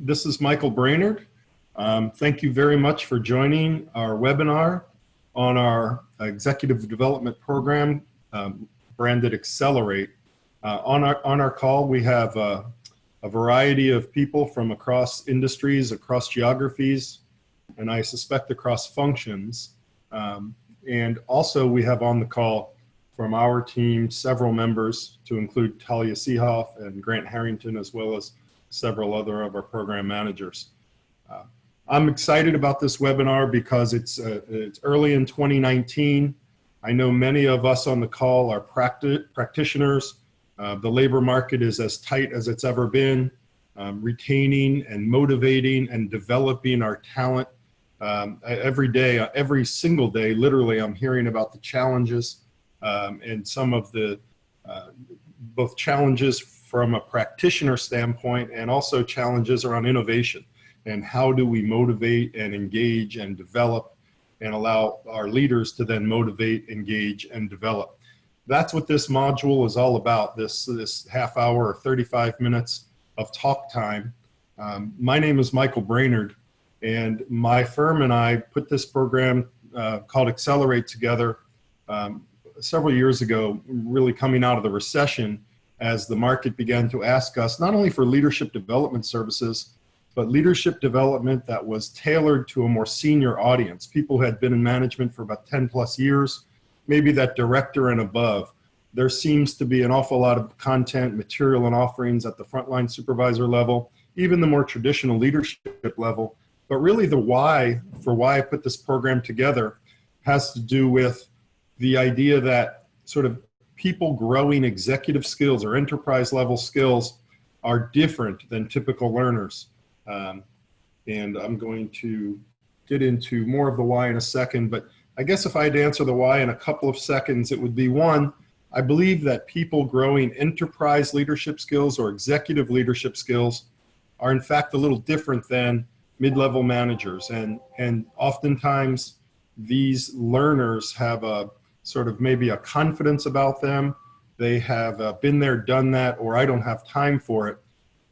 This is Michael Brainard. Thank you very much for joining our webinar on our executive development program branded EXCELerate. On our call, we have a variety of people from across industries, across geographies, and I suspect across functions. And also we have on the call from our team several members, to include Talia Seehoff and Grant Harrington, as well as several other of our program managers. I'm excited about this webinar because it's early in 2019. I know many of us on the call are practitioners. The labor market is as tight as it's ever been. Retaining and motivating and developing our talent every day, every single day, literally, I'm hearing about the challenges and some of the both challenges from a practitioner standpoint and also challenges around innovation and how do we motivate and engage and develop and allow our leaders to then motivate, engage, and develop. That's what this module is all about, this half hour or 35 minutes of talk time. My name is Michael Brainard, and my firm and I put this program called EXCELerate together several years ago, really coming out of the recession, as the market began to ask us not only for leadership development services, but leadership development that was tailored to a more senior audience, people who had been in management for about 10 plus years, maybe that director and above. There seems to be an awful lot of content, material, and offerings at the frontline supervisor level, even the more traditional leadership level. But really the why, for why I put this program together, has to do with the idea that sort of people growing executive skills or enterprise level skills are different than typical learners. And I'm going to get into more of the why in a second, but I guess if I had to answer the why in a couple of seconds, it would be one, I believe that people growing enterprise leadership skills or executive leadership skills are in fact a little different than mid-level managers. And oftentimes these learners have a sort of maybe a confidence about them. They have been there, done that, or I don't have time for it.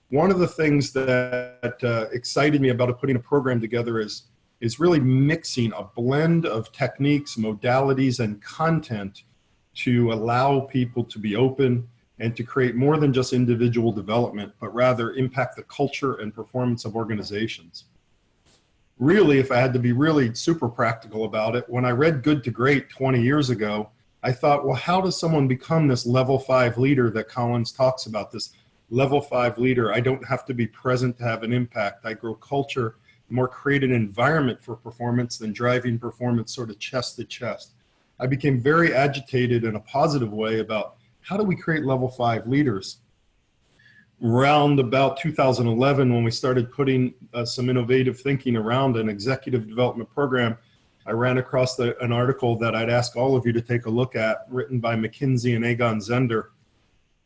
One of the things that excited me about putting a program together is really mixing a blend of techniques, modalities, and content to allow people to be open and to create more than just individual development, but rather impact the culture and performance of organizations. Really, if I had to be really super practical about it, when I read Good to Great 20 years ago, I thought, well, how does someone become this level 5 leader that Collins talks about, this level 5 leader? I don't have to be present to have an impact. I grow culture, more create an environment for performance than driving performance sort of chest to chest. I became very agitated in a positive way about how do we create level 5 leaders? Around about 2011, when we started putting some innovative thinking around an executive development program, I ran across an article that I'd ask all of you to take a look at, written by McKinsey and Egon Zehnder,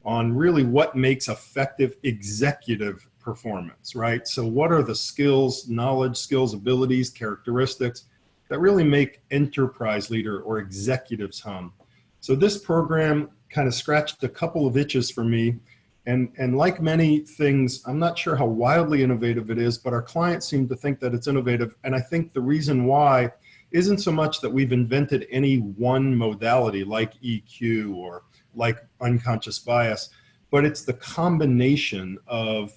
on really what makes effective executive performance, right? So what are the skills, knowledge, skills, abilities, characteristics that really make enterprise leader or executives hum? So this program kind of scratched a couple of itches for me. And like many things, I'm not sure how wildly innovative it is, but our clients seem to think that it's innovative. And I think the reason why isn't so much that we've invented any one modality like EQ or like unconscious bias, but it's the combination of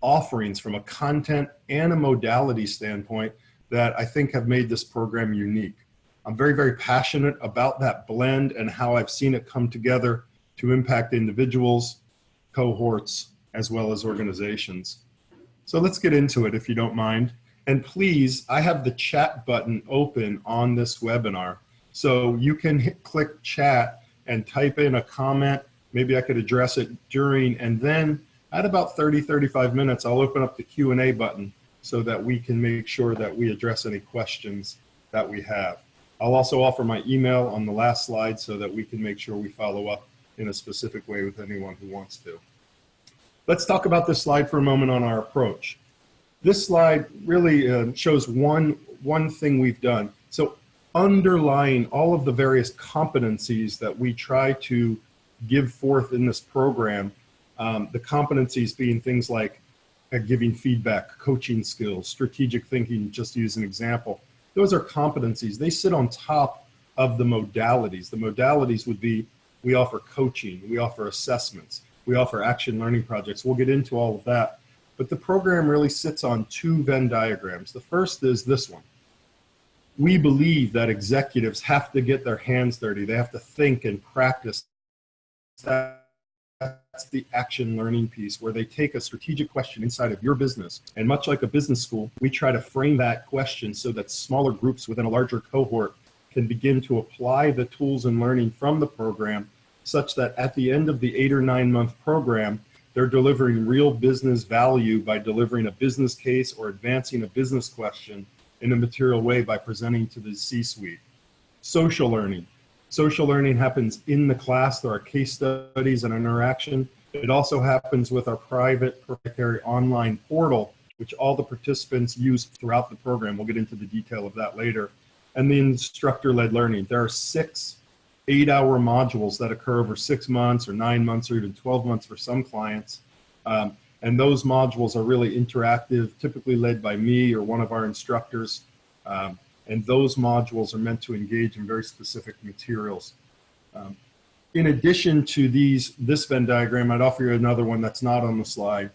offerings from a content and a modality standpoint that I think have made this program unique. I'm very, very passionate about that blend and how I've seen it come together to impact individuals, cohorts, as well as organizations. So let's get into it if you don't mind. And please, I have the chat button open on this webinar. So you can click chat and type in a comment. Maybe I could address it during, and then at about 30, 35 minutes, I'll open up the Q&A button so that we can make sure that we address any questions that we have. I'll also offer my email on the last slide so that we can make sure we follow up in a specific way with anyone who wants to. Let's talk about this slide for a moment on our approach. This slide really shows one thing we've done. So underlying all of the various competencies that we try to give forth in this program, the competencies being things like giving feedback, coaching skills, strategic thinking, just to use an example. Those are competencies. They sit on top of the modalities. The modalities would be, we offer coaching, we offer assessments, we offer action learning projects. We'll get into all of that. But the program really sits on two Venn diagrams. The first is this one. We believe that executives have to get their hands dirty. They have to think and practice. That's the action learning piece, where they take a strategic question inside of your business. And much like a business school, we try to frame that question so that smaller groups within a larger cohort can begin to apply the tools and learning from the program, such that at the end of the 8 or 9 month program, they're delivering real business value by delivering a business case or advancing a business question in a material way by presenting to the C-suite. Social learning. Social learning happens in the class. There are case studies and interaction. It also happens with our private proprietary online portal, which all the participants use throughout the program. We'll get into the detail of that later. And the instructor-led learning. There are 6 8-hour modules that occur over 6 months or 9 months or even 12 months for some clients. And those modules are really interactive, typically led by me or one of our instructors. And those modules are meant to engage in very specific materials. In addition to this Venn diagram, I'd offer you another one that's not on the slide.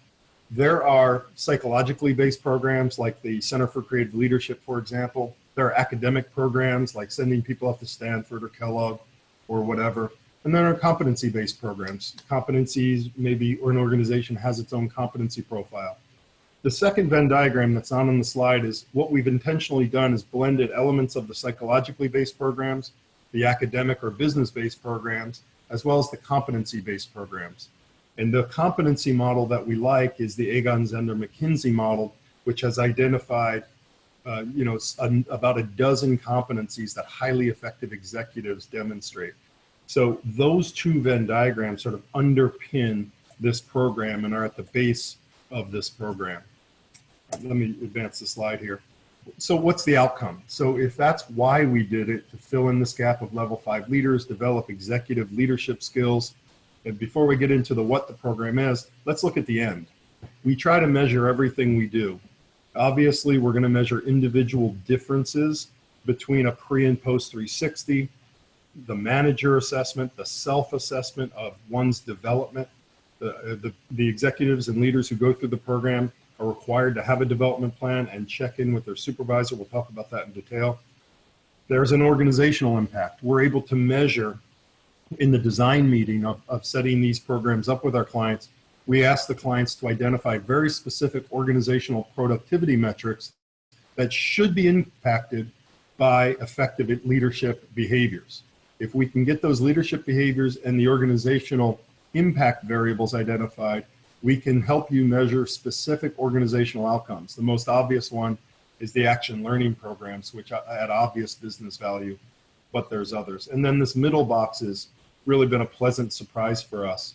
There are psychologically based programs like the Center for Creative Leadership, for example. There are academic programs like sending people off to Stanford or Kellogg or whatever. And then there are competency-based programs. Competencies, maybe, or an organization has its own competency profile. The second Venn diagram that's not on the slide is what we've intentionally done is blended elements of the psychologically based programs, the academic or business-based programs, as well as the competency-based programs. And the competency model that we like is the Egon Zehnder-McKinsey model, which has identified about a dozen competencies that highly effective executives demonstrate. So those two Venn diagrams sort of underpin this program and are at the base of this program. Let me advance the slide here. So what's the outcome? So if that's why we did it, to fill in this gap of level 5 leaders, develop executive leadership skills, and before we get into what the program is, let's look at the end. We try to measure everything we do. Obviously, we're going to measure individual differences between a pre and post 360, the manager assessment, the self-assessment of one's development. The executives and leaders who go through the program are required to have a development plan and check in with their supervisor. We'll talk about that in detail. There's an organizational impact. We're able to measure in the design meeting of setting these programs up with our clients. We ask the clients to identify very specific organizational productivity metrics that should be impacted by effective leadership behaviors. If we can get those leadership behaviors and the organizational impact variables identified, we can help you measure specific organizational outcomes. The most obvious one is the action learning programs, which add obvious business value, but there's others. And then this middle box has really been a pleasant surprise for us.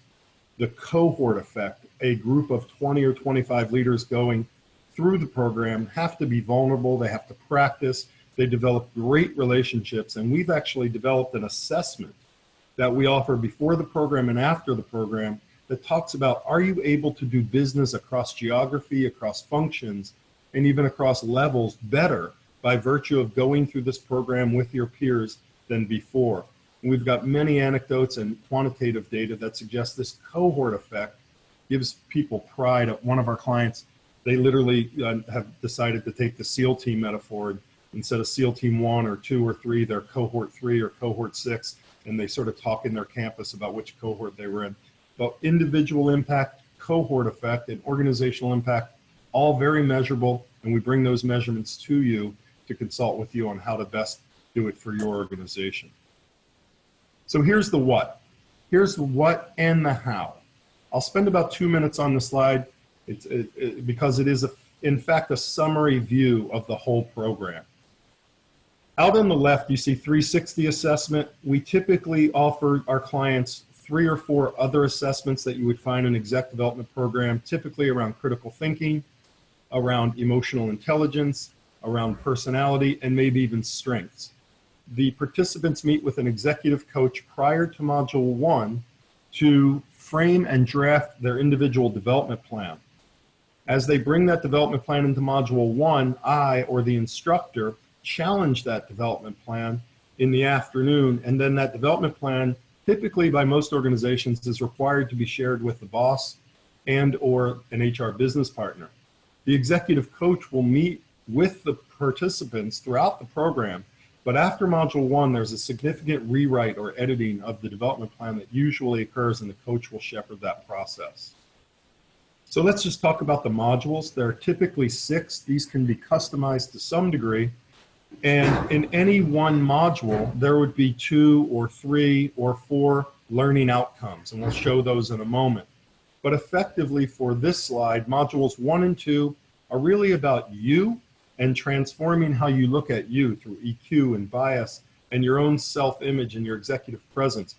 The cohort effect, a group of 20 or 25 leaders going through the program have to be vulnerable, they have to practice, they develop great relationships, and we've actually developed an assessment that we offer before the program and after the program that talks about, are you able to do business across geography, across functions, and even across levels better by virtue of going through this program with your peers than before. And we've got many anecdotes and quantitative data that suggest this cohort effect gives people pride. One of our clients, they literally have decided to take the SEAL team metaphor. Instead of SEAL team 1 or 2 or 3, they're cohort 3 or cohort 6, and they sort of talk in their campus about which cohort they were in. But individual impact, cohort effect, and organizational impact, all very measurable, and we bring those measurements to you to consult with you on how to best do it for your organization. So here's the what. Here's the what and the how. I'll spend about 2 minutes on the slide because it is, in fact, a summary view of the whole program. Out on the left, you see 360 assessment. We typically offer our clients 3 or 4 other assessments that you would find in an exec development program, typically around critical thinking, around emotional intelligence, around personality, and maybe even strengths. The participants meet with an executive coach prior to Module 1 to frame and draft their individual development plan. As they bring that development plan into Module 1, I, or the instructor, challenge that development plan in the afternoon, and then that development plan, typically by most organizations, is required to be shared with the boss and or an HR business partner. The executive coach will meet with the participants throughout the program, but after Module 1, there's a significant rewrite or editing of the development plan that usually occurs, and the coach will shepherd that process. So let's just talk about the modules. There are typically 6. These can be customized to some degree. And in any one module, there would be 2 or 3 or 4 learning outcomes, and we'll show those in a moment. But effectively for this slide, modules 1 and 2 are really about you and transforming how you look at you through EQ and bias and your own self-image and your executive presence.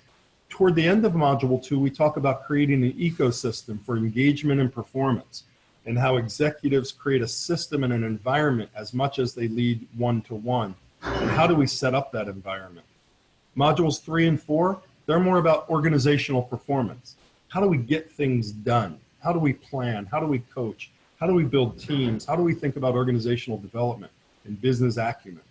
Toward the end of Module 2, we talk about creating an ecosystem for engagement and performance, and how executives create a system and an environment as much as they lead one-to-one. And how do we set up that environment? Modules 3 and 4, they're more about organizational performance. How do we get things done? How do we plan? How do we coach? How do we build teams? How do we think about organizational development and business acumen?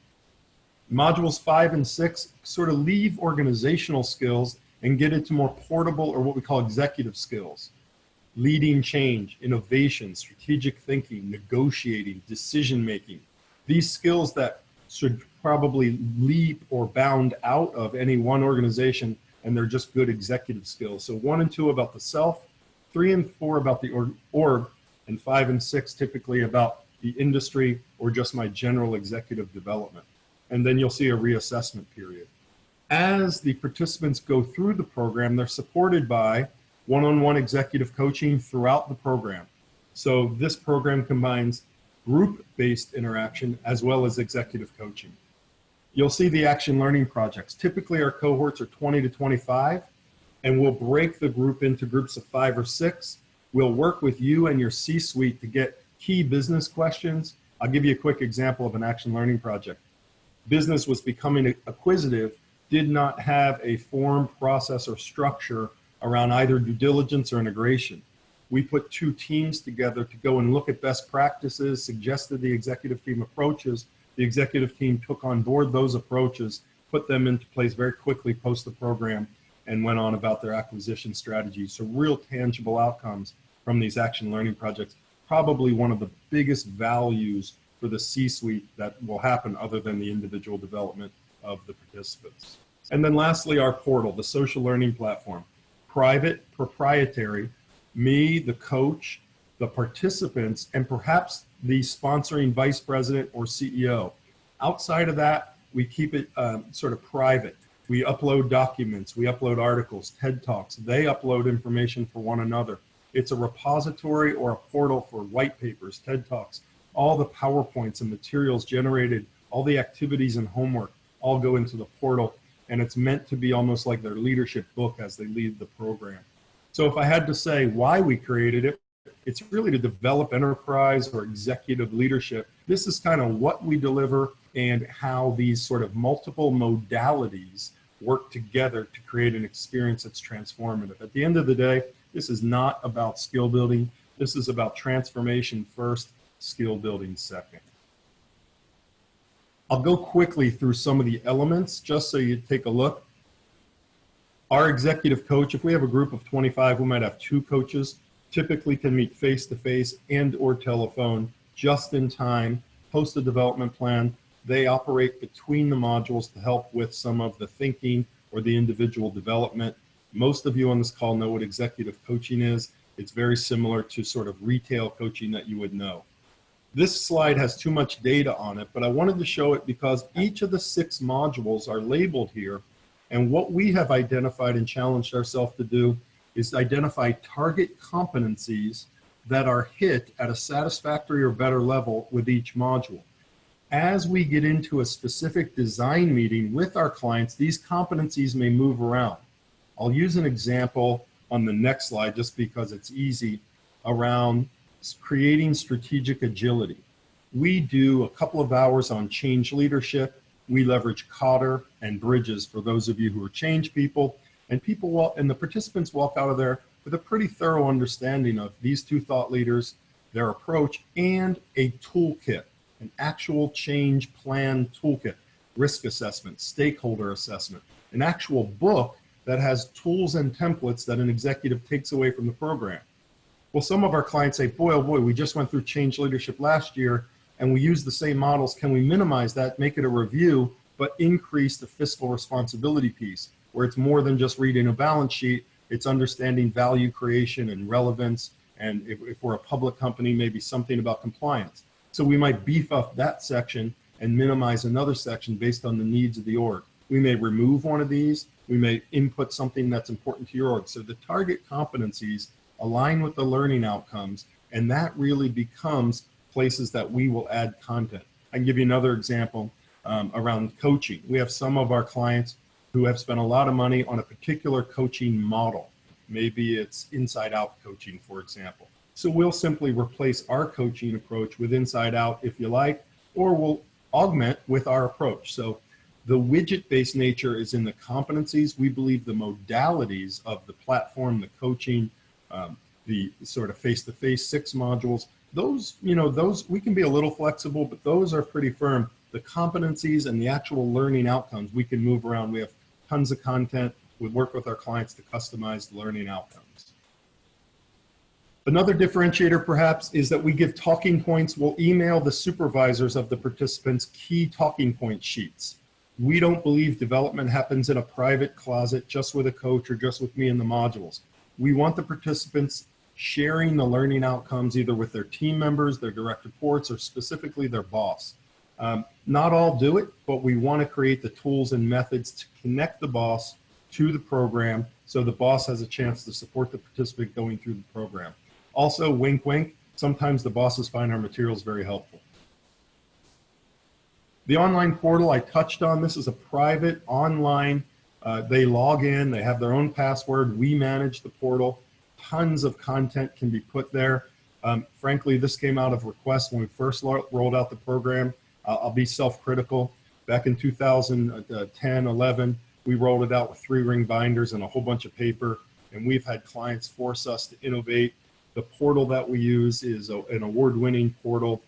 Modules 5 and 6 sort of leave organizational skills and get into more portable, or what we call executive skills. Leading change, innovation, strategic thinking, negotiating, decision-making. These skills that should probably leap or bound out of any one organization, and they're just good executive skills. So 1 and 2 about the self, 3 and 4 about the org, and 5 and 6 typically about the industry or just my general executive development. And then you'll see a reassessment period. As the participants go through the program, they're supported by one-on-one executive coaching throughout the program. So this program combines group-based interaction as well as executive coaching. You'll see the action learning projects. Typically our cohorts are 20 to 25, and we'll break the group into groups of 5 or 6. We'll work with you and your C-suite to get key business questions. I'll give you a quick example of an action learning project. Business was becoming acquisitive, did not have a form, process, or structure around either due diligence or integration. We put 2 teams together to go and look at best practices, suggested the executive team approaches. The executive team took on board those approaches, put them into place very quickly post the program, and went on about their acquisition strategy. So real tangible outcomes from these action learning projects. Probably one of the biggest values for the C-suite that will happen other than the individual development of the participants. And then lastly, our portal, the social learning platform. Private, proprietary, me, the coach, the participants, and perhaps the sponsoring vice president or CEO. Outside of that, we keep it sort of private. We upload documents, we upload articles, TED Talks, they upload information for one another. It's a repository or a portal for white papers, TED Talks, all the PowerPoints and materials generated, all the activities and homework, all go into the portal, and it's meant to be almost like their leadership book as they lead the program. So if I had to say why we created it, it's really to develop enterprise or executive leadership. This is kind of what we deliver and how these sort of multiple modalities work together to create an experience that's transformative. At the end of the day, this is not about skill building. This is about transformation first, skill building second. I'll go quickly through some of the elements just so you take a look. Our executive coach, if we have a group of 25, we might have 2 coaches, typically can meet face-to-face and or telephone just in time, post a development plan. They operate between the modules to help with some of the thinking or the individual development. Most of you on this call know what executive coaching is. It's very similar to sort of retail coaching that you would know. This slide has too much data on it, but I wanted to show it because each of the 6 modules are labeled here. And what we have identified and challenged ourselves to do is identify target competencies that are hit at a satisfactory or better level with each module. As we get into a specific design meeting with our clients, these competencies may move around. I'll use an example on the next slide just because it's easy around creating strategic agility. We do a couple of hours on change leadership. We leverage Cotter and Bridges for those of you who are change people, and the participants walk out of there with a pretty thorough understanding of these 2 thought leaders, their approach, and a toolkit, an actual change plan toolkit, risk assessment, stakeholder assessment, an actual book that has tools and templates that an executive takes away from the program. Well, some of our clients say, boy, oh boy, we just went through change leadership last year and we used the same models. Can we minimize that, make it a review, but increase the fiscal responsibility piece, where it's more than just reading a balance sheet, it's understanding value creation and relevance, and if we're a public company, maybe something about compliance. So we might beef up that section and minimize another section based on the needs of the org. We may remove one of these, we may input something that's important to your org. So the target competencies align with the learning outcomes, and that really becomes places that we will add content. I can give you another example around coaching. We have some of our clients who have spent a lot of money on a particular coaching model. Maybe it's inside out coaching, for example. So we'll simply replace our coaching approach with inside out, if you like, or we'll augment with our approach. So the widget-based nature is in the competencies. We believe the modalities of the platform, the coaching, the sort of face-to-face 6 modules, those, those we can be a little flexible, but those are pretty firm. The competencies and the actual learning outcomes, we can move around. We have tons of content. We work with our clients to customize the learning outcomes. Another differentiator perhaps is that we give talking points. We'll email the supervisors of the participants key talking point sheets. We don't believe development happens in a private closet just with a coach or just with me in the modules. We want the participants sharing the learning outcomes either with their team members, their direct reports, or specifically their boss. Not all do it, but we want to create the tools and methods to connect the boss to the program so the boss has a chance to support the participant going through the program. Also, wink, wink, sometimes the bosses find our materials very helpful. The online portal I touched on, this is a private online, they log in, they have their own password, we manage the portal, tons of content can be put there. Frankly, this came out of requests when we first rolled out the program. I'll be self-critical. Back in 2010, 11, we rolled it out with 3-ring binders and a whole bunch of paper, and we've had clients force us to innovate. The portal that we use is an award-winning portal.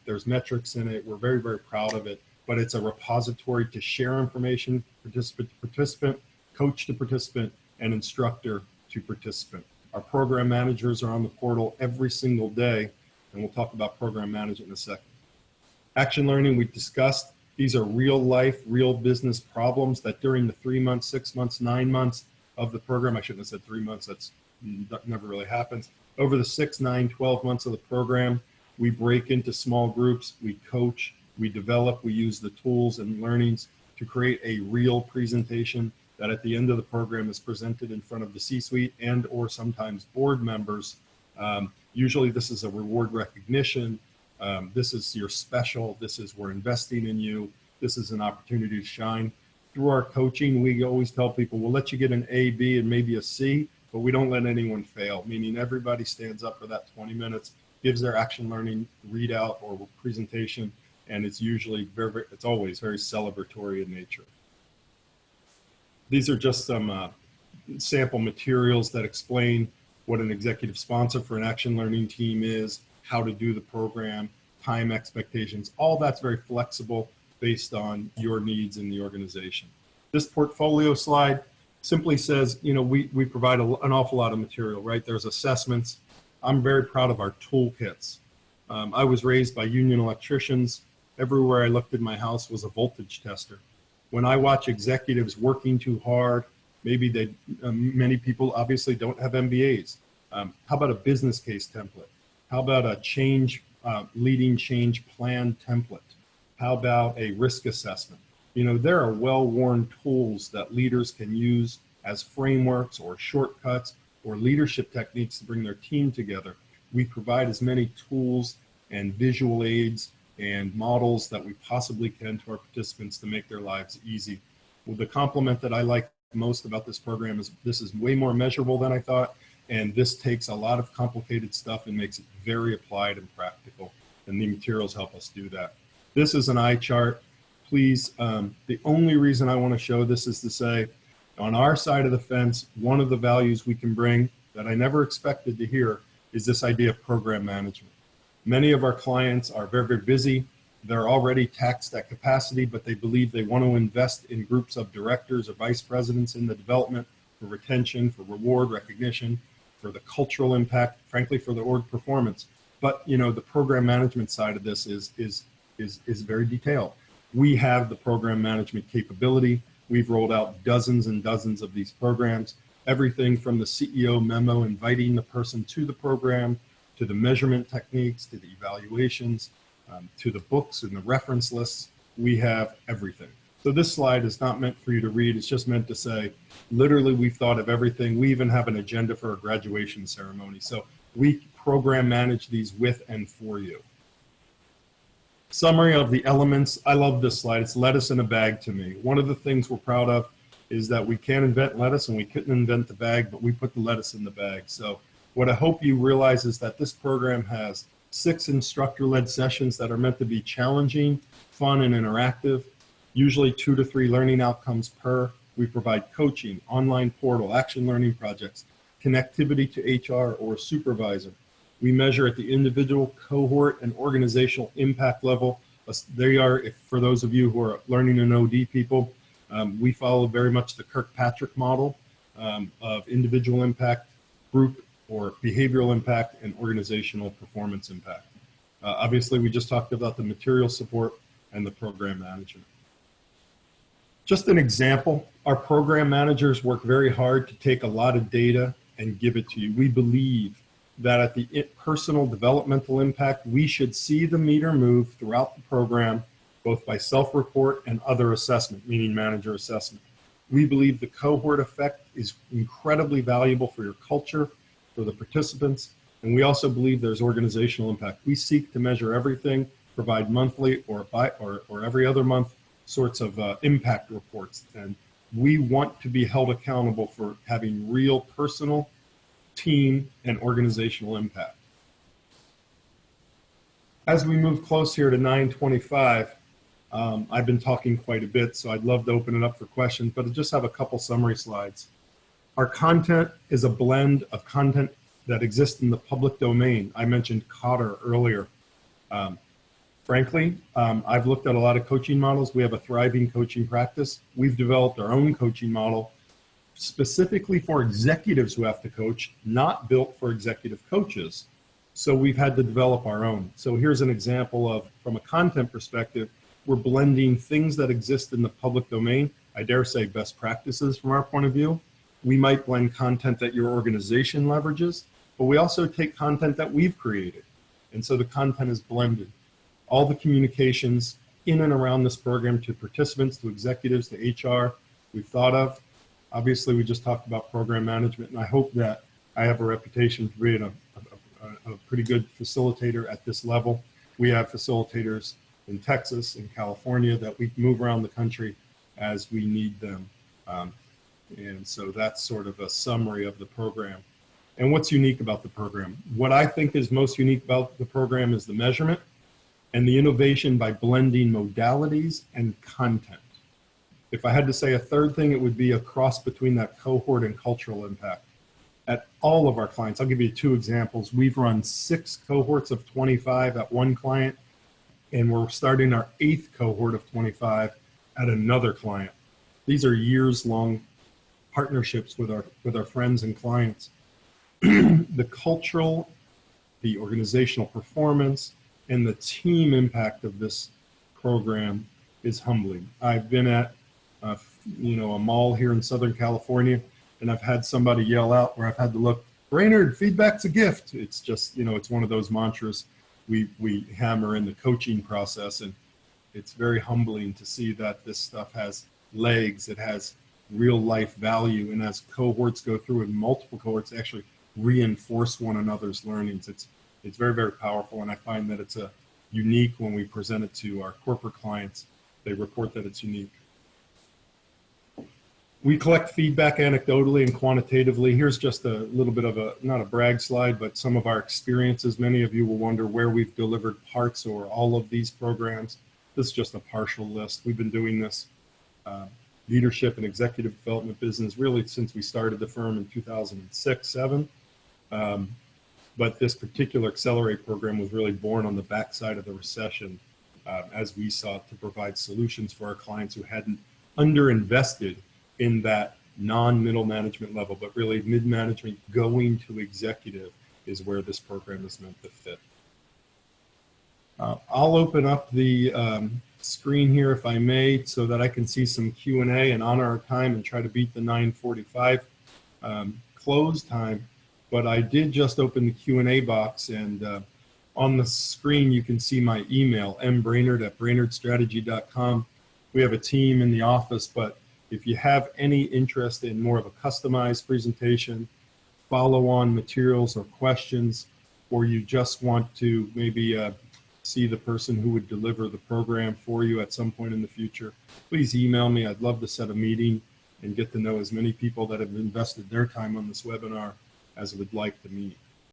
There's metrics in it. We're very, very proud of it, but it's a repository to share information, participant to participant, coach to participant, and instructor to participant. Our program managers are on the portal every single day, and we'll talk about program management in a second. Action learning, we discussed. These are real life, real business problems that during the 3 months, 6 months, 9 months of the program, I shouldn't have said 3 months, that never really happens. Over the 6, 9, 12 months of the program, we break into small groups, we coach, we develop, we use the tools and learnings to create a real presentation that at the end of the program is presented in front of the C-suite and or sometimes board members. Usually this is a reward recognition. This is your special, this is we're investing in you, this is an opportunity to shine. Through our coaching, we always tell people, we'll let you get an A, B, and maybe a C, but we don't let anyone fail, meaning everybody stands up for that 20 minutes, gives their action learning readout or presentation, and it's usually it's always very celebratory in nature. These are just some sample materials that explain what an executive sponsor for an action learning team is, how to do the program, time expectations, all that's very flexible based on your needs in the organization. This portfolio slide simply says, we provide an awful lot of material, right? There's assessments. I'm very proud of our toolkits. I was raised by union electricians. Everywhere I looked in my house was a voltage tester. When I watch executives working too hard, maybe many people obviously don't have MBAs. How about a business case template? How about a leading change plan template? How about a risk assessment? There are well-worn tools that leaders can use as frameworks or shortcuts or leadership techniques to bring their team together. We provide as many tools and visual aids and models that we possibly can to our participants to make their lives easy. Well, the compliment that I like most about this program is this is way more measurable than I thought, and this takes a lot of complicated stuff and makes it very applied and practical, and the materials help us do that. This is an eye chart. Please, the only reason I want to show this is to say, on our side of the fence, one of the values we can bring that I never expected to hear is this idea of program management. Many of our clients are very, very busy. They're already taxed at capacity, but they believe they want to invest in groups of directors or vice presidents in the development for retention, for reward recognition, for the cultural impact, frankly, for the org performance. But the program management side of this is very detailed. We have the program management capability. We've rolled out dozens and dozens of these programs, everything from the CEO memo inviting the person to the program, to the measurement techniques, to the evaluations, to the books and the reference lists. We have everything. So this slide is not meant for you to read. It's just meant to say, literally, we've thought of everything. We even have an agenda for a graduation ceremony. So we program manage these with and for you. Summary of the elements. I love this slide. It's lettuce in a bag to me. One of the things we're proud of is that we can't invent lettuce and we couldn't invent the bag, but we put the lettuce in the bag. So what I hope you realize is that this program has 6 instructor-led sessions that are meant to be challenging, fun, and interactive, usually 2 to 3 learning outcomes per. We provide coaching, online portal, action learning projects, connectivity to HR or supervisor. We measure at the individual, cohort, and organizational impact level. They are, for those of you who are learning and OD people, we follow very much the Kirkpatrick model of individual impact, group or behavioral impact, and organizational performance impact. Obviously, we just talked about the material support and the program management. Just an example, our program managers work very hard to take a lot of data and give it to you. We believe that at the personal developmental impact, we should see the meter move throughout the program, both by self-report and other assessment, meaning manager assessment. We believe the cohort effect is incredibly valuable for your culture, for the participants, and we also believe there's organizational impact. We seek to measure everything, provide monthly or every other month sorts of impact reports, and we want to be held accountable for having real personal, team, and organizational impact. As we move close here to 9:25, I've been talking quite a bit, so I'd love to open it up for questions, but I just have a couple summary slides. Our content is a blend of content that exists in the public domain. I mentioned Cotter earlier. Frankly, I've looked at a lot of coaching models. We have a thriving coaching practice. We've developed our own coaching model specifically for executives who have to coach, not built for executive coaches. So we've had to develop our own. So here's an example of, from a content perspective, we're blending things that exist in the public domain. I dare say best practices from our point of view. We might blend content that your organization leverages, but we also take content that we've created. And so the content is blended. All the communications in and around this program to participants, to executives, to HR, we've thought of. Obviously, we just talked about program management, and I hope that I have a reputation for being a pretty good facilitator at this level. We have facilitators in Texas, in California, that we move around the country as we need them. And so that's sort of a summary of the program. And what's unique about the program? What I think is most unique about the program is the measurement and the innovation by blending modalities and content. If I had to say a third thing, it would be a cross between that cohort and cultural impact. At all of our clients, I'll give you 2 examples. We've run 6 cohorts of 25 at one client, and we're starting our 8th cohort of 25 at another client. These are years-long partnerships with our friends and clients. The cultural, the organizational performance, and the team impact of this program is humbling. I've been at a mall here in Southern California, and I've had somebody yell out where I've had to look, Brainard, feedback's a gift. It's just, it's one of those mantras we hammer in the coaching process, and it's very humbling to see that this stuff has legs, it has real life value, and as cohorts go through and multiple cohorts actually reinforce one another's learnings. It's very, very powerful, and I find that it's unique when we present it to our corporate clients. They report that it's unique. We collect feedback anecdotally and quantitatively. Here's just a little bit of not a brag slide, but some of our experiences. Many of you will wonder where we've delivered parts or all of these programs. This is just a partial list. We've been doing this leadership and executive development business really since we started the firm in 2006-07. But this particular EXCELerate program was really born on the backside of the recession, as we sought to provide solutions for our clients who hadn't underinvested in that non-middle management level, but really mid-management going to executive is where this program is meant to fit. I'll open up the screen here, if I may, so that I can see some Q&A and honor our time and try to beat the 9:45 close time. But I did just open the Q&A box, and on the screen you can see my email, mbrainard@brainardstrategy.com. We have a team in the office, but if you have any interest in more of a customized presentation, follow-on materials or questions, or you just want to maybe see the person who would deliver the program for you at some point in the future, please email me. I'd love to set a meeting and get to know as many people that have invested their time on this webinar as would like to meet.